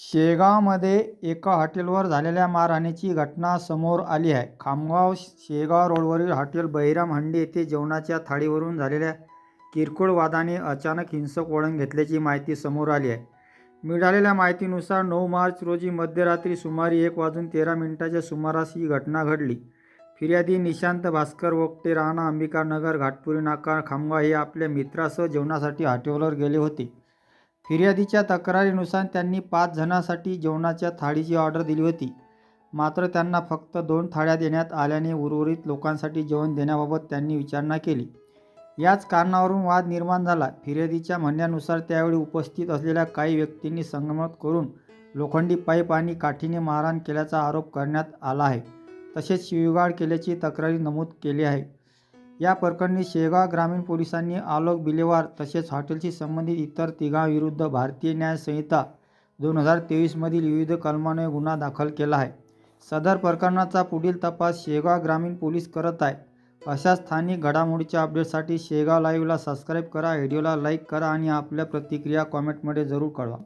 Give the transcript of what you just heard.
शेगावमध्ये एका हॉटेलवर झालेल्या मारहाणीची घटना समोर आली आहे. खामगाव शेगाव रोडवरील हॉटेल बहिराम हंडी येथे जेवणाच्या थाळीवरून झालेल्या किरकोळ वादाने अचानक हिंसक वळण घेतल्याची माहिती समोर आली आहे. मिळालेल्या माहितीनुसार 9 मार्च रोजी मध्यरात्री सुमारे 1:13 सुमारास ही घटना घडली. फिर्यादी निशांत भास्कर वोगटे राहणार अंबिकानगर घाटपुरी नाका खामगाव हे आपल्या मित्रासह जेवणासाठी हॉटेलवर गेले होते. फिर्यादीच्या तक्रारीनुसार त्यांनी 5 जणांसाठी जेवणाच्या थाळीची ऑर्डर दिली होती. मात्र त्यांना फक्त 2 थाळ्या देण्यात आल्याने उर्वरित लोकांसाठी जेवण देण्याबाबत त्यांनी विचारणा केली. याच कारणावरून वाद निर्माण झाला. फिर्यादीच्या म्हणण्यानुसार त्यावेळी उपस्थित असलेल्या काही व्यक्तींनी संगनमत करून लोखंडी पाईप आणि काठीने मारहाण केल्याचा आरोप करण्यात आला आहे. तसेच शिवीगाळ केल्याची तक्रारी नमूद केली आहे. या प्रकरणी शेगाव ग्रामीण पोलिसांनी आलोक बिलेवार तसेच हॉटेलशी संबंधित इतर तिघांविरुद्ध भारतीय न्याय संहिता 2023 मधील विविध कलमांन्वये गुन्हा दाखल केला आहे. सदर प्रकरणाचा पुढील तपास शेगाव ग्रामीण पोलीस करत आहे. अशा स्थानिक घडामोडीच्या अपडेटसाठी शेगाव लाईव्हला सबस्क्राईब करा, व्हिडिओला लाईक करा आणि आपल्या प्रतिक्रिया कॉमेंटमध्ये जरूर कळवा.